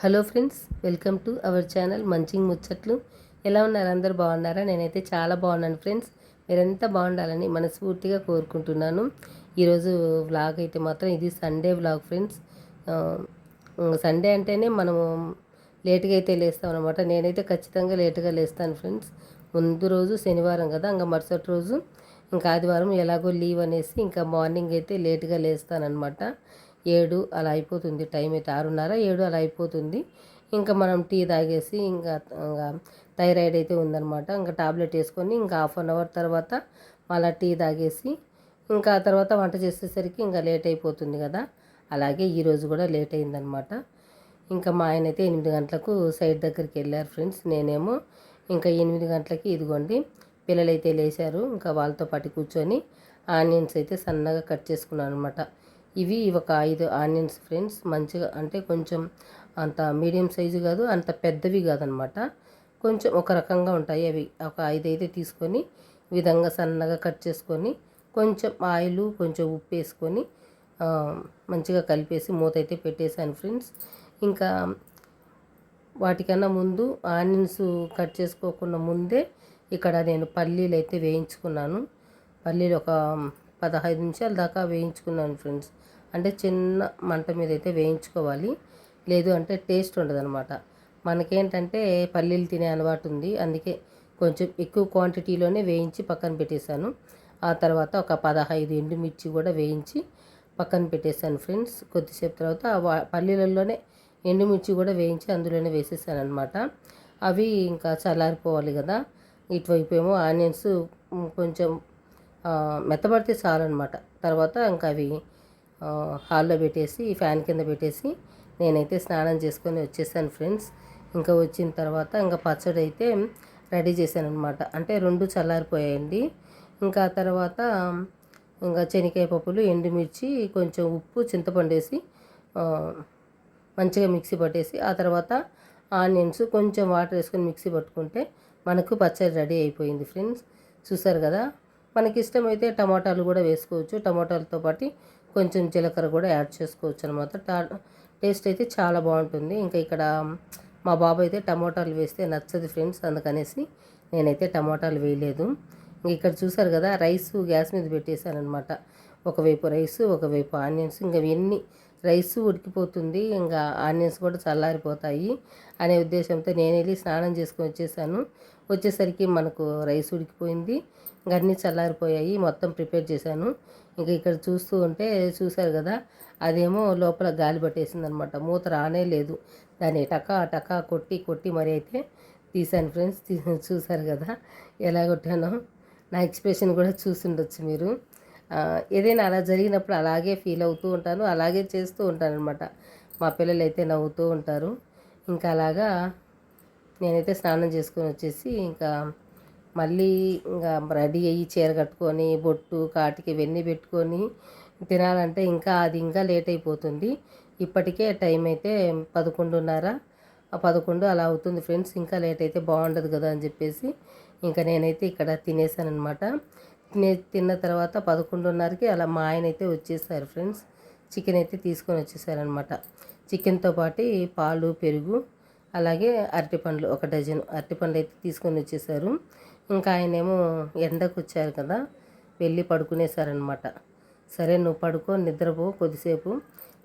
Hello friends, welcome to our channel munching ముచ్చట్లు. ఎలా ఉన్నారు? అందరు బాగున్నారా? నేనైతే చాలా బాగున్నాను ఫ్రెండ్స్. మీరంతా బాగుండాలని మనస్ఫూర్తిగా కోరుకుంటున్నాను. ఈరోజు వ్లాగ్ అయితే మాత్రం ఇది సండే వ్లాగ్ ఫ్రెండ్స్. సండే అంటేనే మనము లేట్గా అయితే లేస్తాం అనమాట. నేనైతే ఖచ్చితంగా లేటుగా లేస్తాను ఫ్రెండ్స్. ముందు రోజు శనివారం కదా, ఇంకా మరుసటి రోజు ఇంకా ఆదివారం ఎలాగో లీవ్ అనేసి ఇంకా మార్నింగ్ అయితే లేటుగా లేస్తానమాట. 7 అలా అయిపోతుంది, టైం అయితే 6:30 7 అలా అయిపోతుంది. ఇంకా మనం టీ తాగేసి ఇంకా థైరాయిడ్ అయితే ఉందన్నమాట. ఇంకా టాబ్లెట్ వేసుకొని ఇంకా హాఫ్ అన్ అవర్ తర్వాత మళ్ళీ టీ తాగేసి ఇంకా ఆ తర్వాత వంట చేసేసరికి ఇంకా లేట్ అయిపోతుంది కదా. అలాగే ఈరోజు కూడా లేట్ అయిందనమాట. ఇంకా మా ఆయన అయితే 8 గంటలకు సైడ్ దగ్గరికి వెళ్ళారు ఫ్రెండ్స్. నేనేమో ఇంకా 8 గంటలకి ఇదిగోండి పిల్లలైతే లేచారు. ఇంకా వాళ్ళతో పాటు కూర్చొని ఆనియన్స్ అయితే సన్నగా కట్ చేసుకున్నాను అనమాట. ఇవి ఒక 5 ఆనియన్స్ ఫ్రెండ్స్. మంచిగా అంటే కొంచెం అంత మీడియం సైజు కాదు, అంత పెద్దవి కాదనమాట. కొంచెం ఒక రకంగా ఉంటాయి అవి. ఒక 5 అయితే తీసుకొని ఈ విధంగా సన్నగా కట్ చేసుకొని కొంచెం ఆయిల్ కొంచెం ఉప్పు వేసుకొని మంచిగా కలిపేసి మూత అయితే పెట్టేశాను ఫ్రెండ్స్. ఇంకా వాటికన్నా ముందు ఆనియన్స్ కట్ చేసుకోకుండా ముందే ఇక్కడ నేను పల్లీలు అయితే వేయించుకున్నాను. పల్లీలు ఒక 15 నిమిషాల దాకా వేయించుకున్నాను ఫ్రెండ్స్. అంటే చిన్న మంట మీద అయితే వేయించుకోవాలి, లేదు అంటే టేస్ట్ ఉండదన్నమాట. మనకేంటంటే పల్లీలు తినే అలవాటు ఉంది, అందుకే కొంచెం ఎక్కువ క్వాంటిటీలోనే వేయించి పక్కన పెట్టేశాను. ఆ తర్వాత ఒక 15 ఎండుమిర్చి కూడా వేయించి పక్కన పెట్టేశాను ఫ్రెండ్స్. కొద్దిసేపు తర్వాత పల్లీలలోనే ఎండుమిర్చి కూడా వేయించి అందులోనే వేసేసాను అనమాట. అవి ఇంకా చల్లారిపోవాలి కదా. ఇటువైపు ఏమో ఆనియన్స్ కొంచెం మెత్తబడితే చాలన్నమాట. తర్వాత ఇంకా అవి హాల్లో పెట్టేసి ఫ్యాన్ కింద పెట్టేసి నేనైతే స్నానం చేసుకొని వచ్చేసాను ఫ్రెండ్స్. ఇంకా వచ్చిన తర్వాత ఇంకా పచ్చడి అయితే రెడీ చేశాను అనమాట. అంటే 2 చల్లారిపోయాయండి. ఇంకా ఆ తర్వాత ఇంకా శనగకాయ పప్పులు, ఎండుమిర్చి, కొంచెం ఉప్పు, చింతపండు వేసి మంచిగా మిక్సీ పట్టేసి ఆ తర్వాత ఆనియన్స్ కొంచెం వాటర్ వేసుకొని మిక్సీ పట్టుకుంటే మనకు పచ్చడి రెడీ అయిపోయింది ఫ్రెండ్స్. చూసారు కదా. మనకి ఇష్టమైతే టమాటాలు కూడా వేసుకోవచ్చు. టమాటాలతో పాటు కొంచెం జీలకర్ర కూడా యాడ్ చేసుకోవచ్చు అనమాట. టేస్ట్ అయితే చాలా బాగుంటుంది. ఇంకా ఇక్కడ మా బాబు అయితే టమాటాలు వేస్తే నచ్చదు ఫ్రెండ్స్, అందుకనేసి నేనైతే టమాటాలు వేయలేదు. ఇక్కడ చూసారు కదా, రైస్ గ్యాస్ మీద పెట్టేశాను అనమాట. ఒకవైపు రైస్, ఒకవైపు ఆనియన్స్. ఇంకా ఇవన్నీ రైస్ ఉడికిపోతుంది, ఇంకా ఆనియన్స్ కూడా చల్లారిపోతాయి అనే ఉద్దేశంతో నేను వెళ్ళి స్నానం చేసుకొని వచ్చేసాను. వచ్చేసరికి మనకు రైస్ ఉడికిపోయింది, ఇంకా అన్నీ చల్లారిపోయాయి. మొత్తం ప్రిపేర్ చేశాను. ఇంకా ఇక్కడ చూస్తూ ఉంటే చూసారు కదా, అదేమో లోపల గాలి పట్టేసింది అనమాట. మూత రానే లేదు. దాన్ని టకా టకా కొట్టి కొట్టి మరి అయితే తీసాను ఫ్రెండ్స్. చూసారు కదా ఎలా కొట్టానో. నా ఎక్స్ప్రెషన్ కూడా చూసుండొచ్చు మీరు. ఏదైనా అలా జరిగినప్పుడు అలాగే ఫీల్ అవుతూ ఉంటాను, అలాగే చేస్తూ ఉంటాను అనమాట. మా పిల్లలు అయితే నవ్వుతూ ఉంటారు. ఇంకా అలాగా నేనైతే స్నానం చేసుకొని వచ్చేసి ఇంకా మళ్ళీ ఇంకా రెడీ అయ్యి చీర కట్టుకొని బొట్టు కాటికి ఇవన్నీ పెట్టుకొని తినాలంటే ఇంకా లేట్ అయిపోతుంది. ఇప్పటికే టైం అయితే 11:30 11 అలా అవుతుంది ఫ్రెండ్స్. ఇంకా లేట్ అయితే బాగుండదు కదా అని చెప్పేసి ఇంకా నేనైతే ఇక్కడ తినేసాను అనమాట. తిన్న తర్వాత 11:30కి అలా మా ఆయన అయితే వచ్చేసారు ఫ్రెండ్స్. చికెన్ అయితే తీసుకొని వచ్చేసారనమాట. చికెన్తో పాటు పాలు, పెరుగు, అలాగే అరటిపండ్లు ఒక డజన్ అరటిపండ్లు అయితే తీసుకొని వచ్చేసారు. ఇంకా ఆయనేమో ఎండకు వచ్చారు కదా, వెళ్ళి పడుకునేసారనమాట. సరే నువ్వు పడుకో, నిద్రపో కొద్దిసేపు,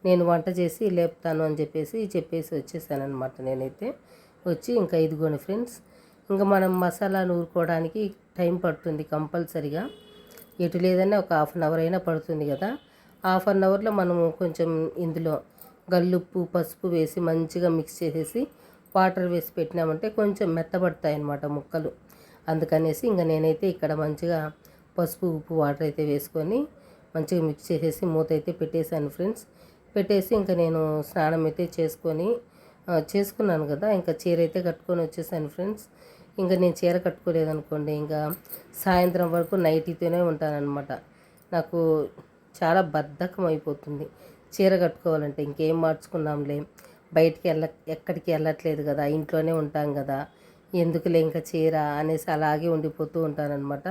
నేను వంట చేసి లేపుతాను అని చెప్పేసి వచ్చేసానమాట. నేనైతే వచ్చి ఇంకా ఇదిగోని ఫ్రెండ్స్, ఇంకా మనం మసాలా నూరుకోవడానికి టైం పడుతుంది కంపల్సరిగా. ఎటు లేదన్నా ఒక హాఫ్ అన్ అవర్ అయినా పడుతుంది కదా. హాఫ్ అన్ అవర్లో మనము కొంచెం ఇందులో గల్లుప్పు, పసుపు వేసి మంచిగా మిక్స్ చేసేసి వాటర్ వేసి పెట్టినామంటే కొంచెం మెత్తబడతాయి అన్నమాట ముక్కలు. అందుకనేసి ఇంకా నేనైతే ఇక్కడ మంచిగా పసుపు, ఉప్పు, వాటర్ అయితే వేసుకొని మంచిగా మిక్స్ చేసేసి మూత అయితే పెట్టేశాను ఫ్రెండ్స్. పెట్టేసి ఇంకా నేను స్నానం అయితే చేసుకున్నాను కదా. ఇంకా చీర అయితే కట్టుకొని వచ్చేసాను ఫ్రెండ్స్. ఇంకా నేను చీర కట్టుకోలేదనుకోండి, ఇంకా సాయంత్రం వరకు నైటీతోనే ఉంటానన్నమాట. నాకు చాలా బద్ధకం అయిపోతుంది చీర కట్టుకోవాలంటే. ఇంకేం మార్చుకున్నాంలే, బయటికి ఎక్కడికి వెళ్ళట్లేదు కదా, ఇంట్లోనే ఉంటాం కదా, ఎందుకులే ఇంకా చీర అనేసి అలాగే ఉండిపోతూ ఉంటానన్నమాట.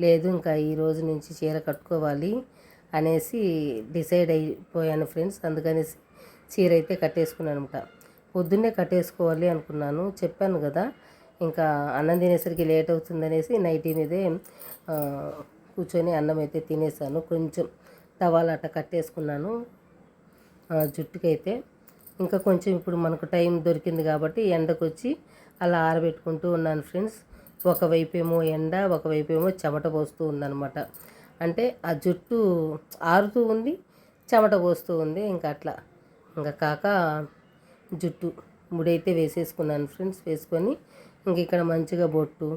లేదు ఇంకా ఈ రోజు నుంచి చీర కట్టుకోవాలి అనేసి డిసైడ్ అయిపోయాను ఫ్రెండ్స్. అందుకనేసి చీర అయితే కట్టేసుకున్నాను అనమాట. పొద్దున్నే కట్టేసుకోవాలి అనుకున్నాను, చెప్పాను కదా. ఇంకా అన్నం తినేసరికి లేట్ అవుతుందనేసి నైటీ మీదే ఆ, కూర్చొని అన్నం అయితే తినేసాను. కొంచెం టవాల్ అట్ట కట్టేసుకున్నాను జుట్టుకైతే. ఇంకా కొంచెం ఇప్పుడు మనకు టైం దొరికింది కాబట్టి ఎండకు వచ్చి అలా ఆరబెట్టుకుంటూ ఉన్నాను ఫ్రెండ్స్. ఒకవైపు ఏమో ఎండ, ఒకవైపు ఏమో చెమట పోస్తూ ఉందన్నమాట. అంటే ఆ జుట్టు ఆరుతూ ఉంది, చెమట పోస్తూ ఉంది. ఇంకా అట్లా ఇంకా కాక జుట్టు ముడైతే వేసేసుకున్నాను ఫ్రెండ్స్. వేసుకొని ఇంక ఇక్కడ మంచిగా బొట్టు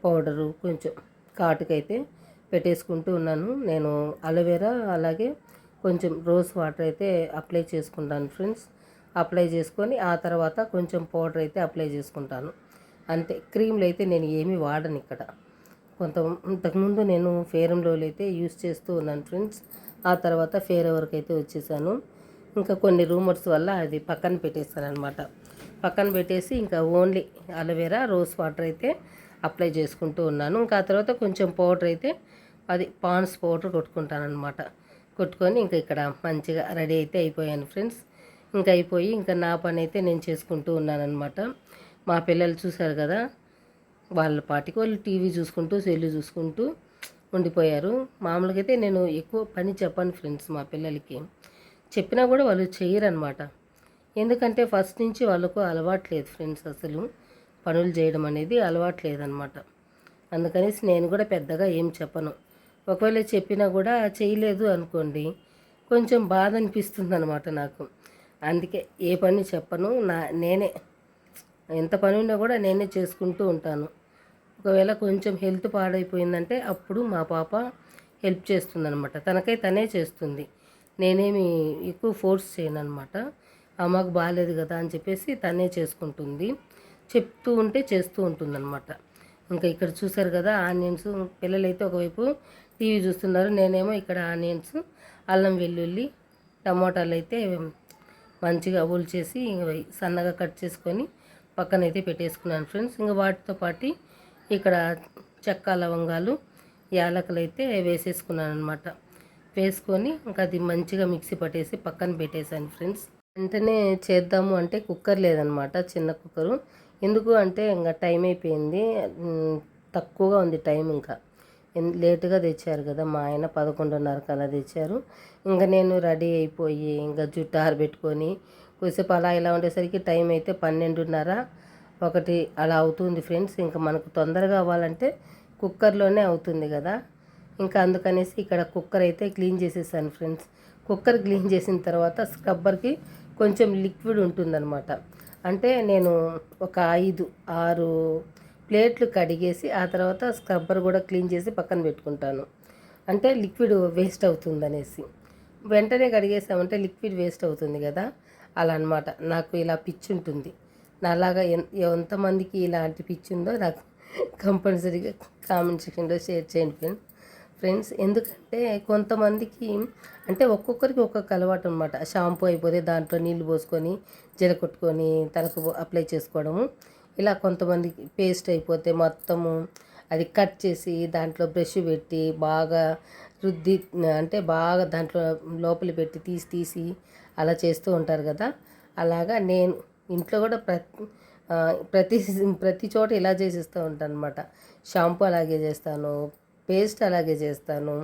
పౌడరు కొంచెం కాటుకైతే పెట్టేసుకుంటూ ఉన్నాను. నేను అలోవెరా అలాగే కొంచెం రోజ్ వాటర్ అయితే అప్లై చేసుకుంటాను ఫ్రెండ్స్. అప్లై చేసుకొని ఆ తర్వాత కొంచెం పౌడర్ అయితే అప్లై చేసుకుంటాను అంతే. క్రీమ్లు అయితే నేను ఏమీ వాడను ఇక్కడ. ఇంతకుముందు నేను ఫేర్ అండ్ లవ్లీ అయితే యూస్ చేస్తూ ఉన్నాను ఫ్రెండ్స్. ఆ తర్వాత ఫేర్ ఎవర్కి అయితే వచ్చేసాను. ఇంకా కొన్ని రూమర్స్ వల్ల అది పక్కన పెట్టేస్తాను అనమాట. పక్కన పెట్టేసి ఇంకా ఓన్లీ అలోవెరా రోజ్ వాటర్ అయితే అప్లై చేసుకుంటూ ఉన్నాను. ఇంకా ఆ తర్వాత కొంచెం పౌడర్ అయితే అది పాండ్స్ పౌడర్ కొట్టుకుంటాను అనమాట. కొట్టుకొని ఇంకా ఇక్కడ మంచిగా రెడీ అయితే అయిపోయాను ఫ్రెండ్స్. ఇంకా అయిపోయి ఇంకా నా పని అయితే నేను చేసుకుంటూ ఉన్నానన్నమాట. మా పిల్లలు చూశారు కదా, వాళ్ళ పాటికి వాళ్ళు టీవీ చూసుకుంటూ సెల్లు చూసుకుంటూ ఉండిపోయారు. మామూలుగా అయితే నేను ఎక్కువ పని చెప్పాను ఫ్రెండ్స్. మా పిల్లలకి చెప్పినా కూడా వాళ్ళు చేయరనమాట. ఎందుకంటే ఫస్ట్ నుంచి వాళ్ళకు అలవాట్లేదు ఫ్రెండ్స్. అసలు పనులు చేయడం అనేది అలవాట్లేదన్నమాట. అందుకనేసి నేను కూడా పెద్దగా ఏం చెప్పను. ఒకవేళ చెప్పినా కూడా చేయలేదు అనుకోండి, కొంచెం బాధ అనిపిస్తుంది అనమాట నాకు. అందుకే ఏ పని చెప్పను. నేనే ఎంత పని ఉన్నా కూడా నేనే చేసుకుంటూ ఉంటాను. ఒకవేళ కొంచెం హెల్త్ పాడైపోయిందంటే అప్పుడు మా పాప హెల్ప్ చేస్తుందనమాట. తనకై తనే చేస్తుంది. నేనేమి ఎక్కువ ఫోర్స్ చేయను అనమాట. అమ్మకు బాగాలేదు కదా అని చెప్పేసి తనే చేసుకుంటుంది. చెప్తూ ఉంటే చేస్తూ ఉంటుందన్నమాట. ఇంకా ఇక్కడ చూసారు కదా ఆనియన్స్. పిల్లలైతే ఒకవైపు టీవీ చూస్తున్నారు, నేనేమో ఇక్కడ ఆనియన్స్, అల్లం వెల్లుల్లి, టమోటాలు అయితే మంచిగా చేసి సన్నగా కట్ చేసుకొని పక్కనైతే పెట్టేసుకున్నాను ఫ్రెండ్స్. ఇంకా వాటితో పాటు ఇక్కడ చెక్క లవంగాలు యాలకులు అయితే వేసేసుకున్నాను అనమాట. వేసుకొని ఇంకా అది మంచిగా మిక్సీ పట్టేసి పక్కన పెట్టేశాను ఫ్రెండ్స్. వెంటనే చేద్దాము అంటే కుక్కర్ లేదనమాట, చిన్న కుక్కరు. ఎందుకు అంటే ఇంకా టైం అయిపోయింది, తక్కువగా ఉంది టైం. ఇంకా లేటుగా తెచ్చారు కదా మా ఆయన, 11:30కి అలా తెచ్చారు. ఇంకా నేను రెడీ అయిపోయి ఇంకా జుట్టు ఆరబెట్టుకొని కొద్దిసేపు అలా ఇలా ఉండేసరికి టైం అయితే 12:30 1 అలా అవుతుంది ఫ్రెండ్స్. ఇంకా మనకు తొందరగా అవ్వాలంటే కుక్కర్లోనే అవుతుంది కదా. ఇంకా అందుకనేసి ఇక్కడ కుక్కర్ అయితే క్లీన్ చేసేసాను ఫ్రెండ్స్. కుక్కర్ క్లీన్ చేసిన తర్వాత స్క్రబ్బర్కి కొంచెం లిక్విడ్ ఉంటుందన్నమాట. అంటే నేను ఒక 5-6 ప్లేట్లు కడిగేసి ఆ తర్వాత స్క్రబ్బర్ కూడా క్లీన్ చేసి పక్కన పెట్టుకుంటాను. అంటే లిక్విడ్ వేస్ట్ అవుతుందనేసి. వెంటనే కడిగేసామంటే లిక్విడ్ వేస్ట్ అవుతుంది కదా, అలా అనమాట. నాకు ఇలా పిచ్చి ఉంటుంది. నాలాగా ఎంతమందికి ఇలాంటి పిచ్చి ఉందో నాకు కంపల్సరీగా కామెంట్ సెక్షన్లో షేర్ చేయండి ఫ్రెండ్స్. ఎందుకంటే కొంతమందికి అంటే ఒక్కొక్కరికి ఒక్కొక్క అలవాటు అనమాట. షాంపూ అయిపోతే దాంట్లో నీళ్లు పోసుకొని జల కొట్టుకొని తలకు అప్లై చేసుకోవడము. ఇలా కొంతమందికి పేస్ట్ అయిపోతే మొత్తము అది కట్ చేసి దాంట్లో బ్రష్ పెట్టి బాగా రుద్ది, అంటే బాగా దాంట్లో లోపలి పెట్టి తీసి అలా చేస్తూ ఉంటారు కదా. అలాగా నేను ఇంట్లో కూడా ప్రతి ప్రతి చోట ఇలా చేసేస్తూ ఉంటాను అనమాట. షాంపూ అలాగే చేస్తాను, పేస్ట్ అలాగే చేస్తాను,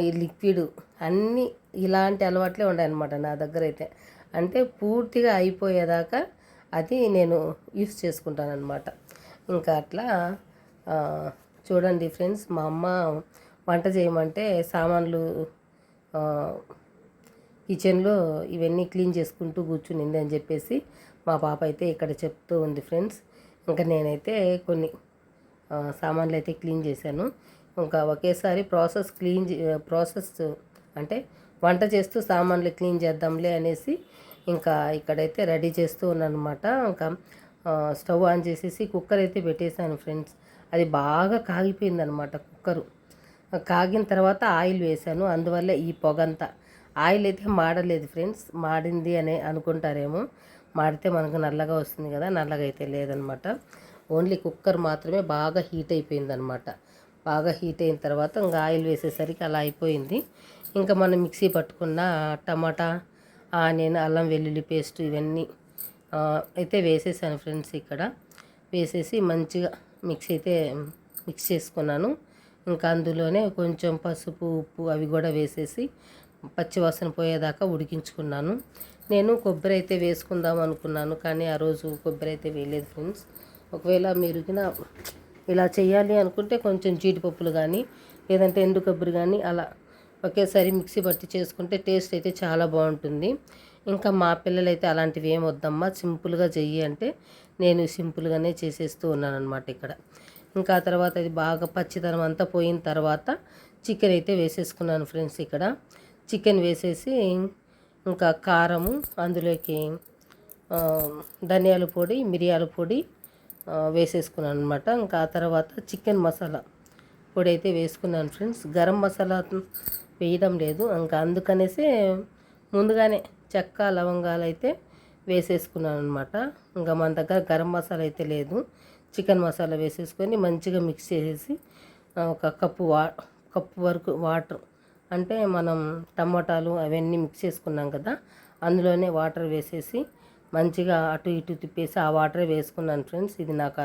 ఈ లిక్విడ్ అన్నీ ఇలాంటి అలవాట్లే ఉన్నాయన్నమాట నా దగ్గర అయితే. అంటే పూర్తిగా అయిపోయేదాకా అది నేను యూస్ చేసుకుంటాను అనమాట. ఇంకా అట్లా చూడండి ఫ్రెండ్స్, మా అమ్మ వంట చేయమంటే సామాన్లు కిచెన్లో ఇవన్నీ క్లీన్ చేసుకుంటూ కూర్చునింది అని చెప్పేసి మా పాప అయితే ఇక్కడ చెప్తూ ఉంది ఫ్రెండ్స్. ఇంకా నేనైతే కొన్ని సామాన్లు అయితే క్లీన్ చేశాను. ఇంకా ఒకేసారి ప్రాసెస్ అంటే వంట చేస్తూ సామాన్లు క్లీన్ చేద్దాంలే అనేసి ఇంకా ఇక్కడైతే రెడీ చేస్తూ ఉన్నాను అనమాట. ఇంకా స్టవ్ ఆన్ చేసేసి కుక్కర్ అయితే పెట్టేశాను ఫ్రెండ్స్. అది బాగా కాగిపోయిందనమాట కుక్కరు. కాగిన తర్వాత ఆయిల్ వేశాను, అందువల్ల ఈ పొగంతా. ఆయిల్ అయితే మాడలేదు ఫ్రెండ్స్. మాడింది అని అనుకుంటారేమో, మాడితే మనకు నల్లగా వస్తుంది కదా, నల్లగా అయితే లేదనమాట. ఓన్లీ కుక్కర్ మాత్రమే బాగా హీట్ అయిపోయిందనమాట. బాగా హీట్ అయిన తర్వాత ఇంకా ఆయిల్ వేసేసరికి అలా అయిపోయింది. ఇంకా మనం మిక్సీ పట్టుకున్న టమాటా, ఆనియన్, అల్లం వెల్లుల్లి పేస్ట్ ఇవన్నీ అయితే వేసేసాను ఫ్రెండ్స్. ఇక్కడ వేసేసి మంచిగా మిక్స్ చేసుకున్నాను. ఇంకా అందులోనే కొంచెం పసుపు, ఉప్పు అవి కూడా వేసేసి పచ్చివాసన పోయేదాకా ఉడికించుకున్నాను. నేను కొబ్బరి అయితే వేసుకుందాం అనుకున్నాను, కానీ ఆ రోజు కొబ్బరి అయితే వేయలేదు ఫ్రెండ్స్. ఒకవేళ మీరు ఇలా చేయాలి అనుకుంటే కొంచెం జీడిపప్పులు కానీ లేదంటే ఎండు కొబ్బరి కానీ అలా ఒకేసారి మిక్సీ పట్టి చేసుకుంటే టేస్ట్ అయితే చాలా బాగుంటుంది. ఇంకా మా పిల్లలైతే అలాంటివి ఏం వద్దమ్మా, సింపుల్గా చెయ్యి అంటే నేను సింపుల్గానే చేసేస్తూ ఉన్నాను అనమాట ఇక్కడ. ఇంకా ఆ తర్వాత అది బాగా పచ్చిదనం అంతా పోయిన తర్వాత చికెన్ అయితే వేసేసుకున్నాను ఫ్రెండ్స్. ఇక్కడ చికెన్ వేసేసి ఇంకా కారము, అందులోకి ధనియాల పొడి, మిరియాల పొడి వేసేసుకున్నాను అనమాట. ఇంకా ఆ తర్వాత చికెన్ మసాలా పొడి అయితే వేసుకున్నాను ఫ్రెండ్స్. గరం మసాలా వేయడం లేదు, ఇంకా అందుకనేసి ముందుగానే చెక్క, లవంగాలు అయితే వేసేసుకున్నాను అనమాట. ఇంకా మన దగ్గర గరం మసాలా అయితే లేదు. చికెన్ మసాలా వేసేసుకొని మంచిగా మిక్స్ చేసేసి ఒక కప్పు వరకు వాటర్, అంటే మనం టమాటాలు అవన్నీ మిక్స్ చేసుకున్నాం కదా, అందులోనే వాటర్ వేసేసి మంచిగా అటు ఇటు తిప్పేసి ఆ వాటరే వేసుకున్నాను ఫ్రెండ్స్. ఇది నాకు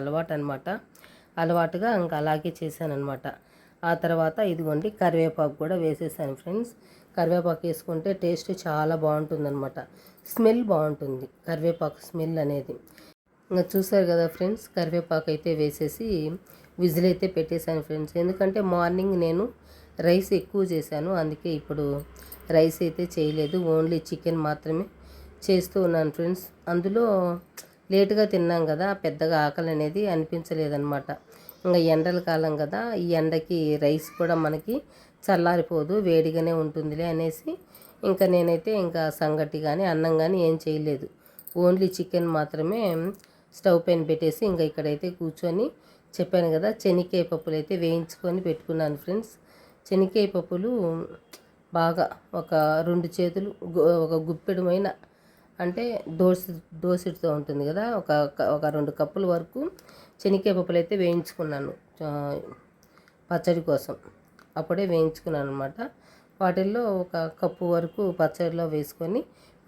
అలవాటుగా ఇంకా అలాగే చేశాను అనమాట. ఆ తర్వాత ఇదిగోండి కరివేపాకు కూడా వేసేసాను ఫ్రెండ్స్. కరివేపాకు వేసుకుంటే టేస్ట్ చాలా బాగుంటుందన్నమాట, స్మెల్ బాగుంటుంది కరివేపాకు స్మెల్ అనేది. ఇంకా చూసారు కదా ఫ్రెండ్స్, కరివేపాకు అయితే వేసేసి విజిల్ అయితే పెట్టేశాను ఫ్రెండ్స్. ఎందుకంటే మార్నింగ్ నేను రైస్ ఎక్కువ చేశాను, అందుకే ఇప్పుడు రైస్ అయితే చేయలేదు, ఓన్లీ చికెన్ మాత్రమే చేస్తూ ఉన్నాను ఫ్రెండ్స్. అందులో లేటుగా తిన్నాం కదా, పెద్దగా ఆకలి అనేది అనిపించలేదన్నమాట. ఇంకా ఎండల కాలం కదా, ఈ ఎండకి రైస్ కూడా మనకి చల్లారిపోదు, వేడిగానే ఉంటుందిలే అనేసి ఇంకా నేనైతే ఇంకా సంగటి కానీ అన్నం కానీ ఏం చేయలేదు, ఓన్లీ చికెన్ మాత్రమే స్టవ్ పైన పెట్టేసి ఇంకా ఇక్కడైతే కూర్చొని చెప్పాను కదా, శనక్కాయ పప్పులు అయితే వేయించుకొని పెట్టుకున్నాను ఫ్రెండ్స్. శనక్కాయ పప్పులు బాగా ఒక 2 చేతులు, ఒక గుప్పెడుమైన, అంటే దోసిటితో ఉంటుంది కదా, ఒక 2 కప్పుల వరకు శనక్కాయ పప్పులు అయితే వేయించుకున్నాను పచ్చడి కోసం. అప్పుడే వేయించుకున్నాను అనమాట. వాటిల్లో ఒక కప్పు వరకు పచ్చడిలో వేసుకొని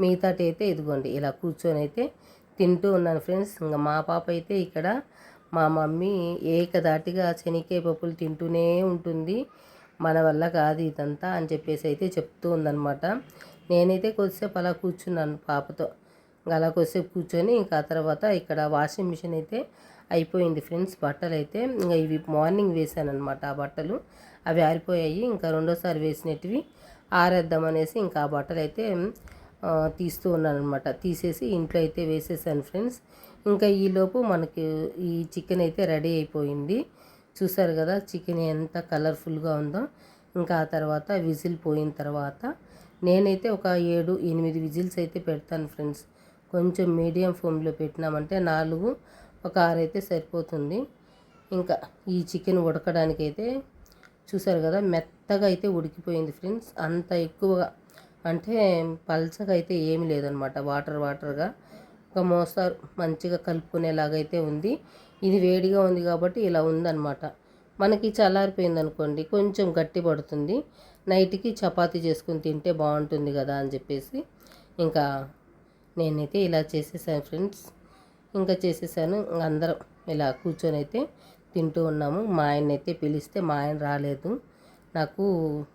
మిగతాటి అయితే ఇదిగోండి ఇలా కూర్చొని అయితే తింటూ ఉన్నాను ఫ్రెండ్స్. ఇంకా మా పాప అయితే ఇక్కడ మా మమ్మీ ఏకదాటిగా శనక్కాయ పప్పులు తింటూనే ఉంటుంది, మన వల్ల కాదు ఇదంతా అని చెప్పేసి అయితే చెప్తూ ఉందన్నమాట. నేనైతే కొద్దిసేపు అలా కూర్చున్నాను పాపతో. అలా కొద్దిసేపు కూర్చొని ఇంకా తర్వాత ఇక్కడ వాషింగ్ మిషన్ అయితే అయిపోయింది ఫ్రెండ్స్. బట్టలు అయితే ఇంకా ఇవి మార్నింగ్ వేసాను అనమాట, ఆ బట్టలు అవి ఆరిపోయాయి. ఇంకా రెండోసారి వేసినవి ఆరేద్దామనేసి ఇంకా ఆ బట్టలు అయితే తీస్తూ ఉన్నాను అనమాట. తీసేసి ఇంట్లో అయితే వేసేసాను ఫ్రెండ్స్. ఇంకా ఈలోపు మనకి ఈ చికెన్ అయితే రెడీ అయిపోయింది. చూసారు కదా చికెన్ ఎంత కలర్ఫుల్గా ఉందో. ఇంకా ఆ తర్వాత విజిల్ పోయిన తర్వాత నేనైతే ఒక 7-8 విజిల్స్ అయితే పెడతాను ఫ్రెండ్స్. కొంచెం మీడియం ఫ్లేమ్లో పెట్టినామంటే 4, ఒక 6 అయితే సరిపోతుంది. ఇంకా ఈ చికెన్ ఉడకడానికైతే చూసారు కదా మెత్తగా అయితే ఉడికిపోయింది ఫ్రెండ్స్. అంత ఎక్కువగా అంటే పల్చగా అయితే ఏమి లేదనమాట, వాటర్గా ఒక మోస్తారు మంచిగా కలుపుకునేలాగైతే ఉంది. ఇది వేడిగా ఉంది కాబట్టి ఇలా ఉందన్నమాట. మనకి చల్లారిపోయింది అనుకోండి కొంచెం గట్టి పడుతుంది, నైట్కి చపాతీ చేసుకుని తింటే బాగుంటుంది కదా అని చెప్పేసి ఇంకా నేనైతే ఇలా చేసేసాను ఫ్రెండ్స్. ఇంకా చేసేసాను, అందరం ఇలా కూర్చొని అయితే తింటూ ఉన్నాము. మా ఆయన అయితే పిలిస్తే మా ఆయన రాలేదు, నాకు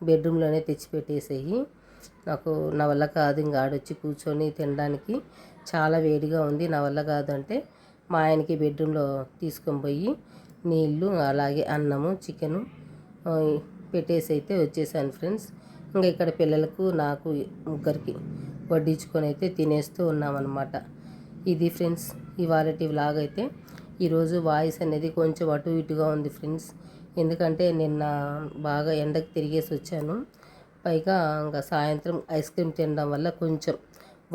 బెడ్రూమ్లోనే తెచ్చిపెట్టేసేయి, నాకు నా వల్ల కాదు ఇంకా ఆడొచ్చి కూర్చొని తినడానికి, చాలా వేడిగా ఉంది నా వల్ల కాదు అంటే మా ఆయనకి బెడ్రూమ్లో తీసుకొని పోయి నీళ్ళు అలాగే అన్నము చికెను పెట్టేసి అయితే వచ్చేసాను ఫ్రెండ్స్. ఇంకా ఇక్కడ పిల్లలకు నాకు ముగ్గురికి వడ్డించుకొని అయితే తినేస్తూ ఉన్నామన్నమాట. ఇది ఫ్రెండ్స్ ఇవాళటి వ్లాగ్ అయితే. ఈరోజు వాయిస్ అనేది కొంచెం అటు ఇటుగా ఉంది ఫ్రెండ్స్, ఎందుకంటే నిన్న బాగా ఎండకు తిరిగేసి వచ్చాను, పైగా ఇంకా సాయంత్రం ఐస్ క్రీమ్ తినడం వల్ల కొంచెం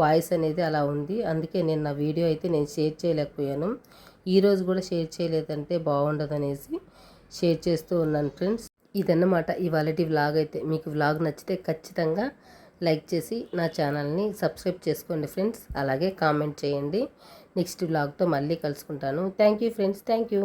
వాయిస్ అనేది అలా ఉంది. అందుకే నిన్న వీడియో అయితే నేను షేర్ చేయలేకపోయాను, ఈరోజు కూడా షేర్ చేయలేదంటే బాగుండదనేసి షేర్ చేస్తూ ఉన్నాను ఫ్రెండ్స్. ఇదన్నమాట ఇవాళటి వ్లాగ్ అయితే. మీకు వ్లాగ్ నచ్చితే ఖచ్చితంగా లైక్ చేసి నా ఛానల్ని సబ్స్క్రైబ్ చేసుకోండి ఫ్రెండ్స్, అలాగే కామెంట్ చేయండి. నెక్స్ట్ వ్లాగ్తో మళ్ళీ కలుసుకుంటాను. Thank you friends, thank you.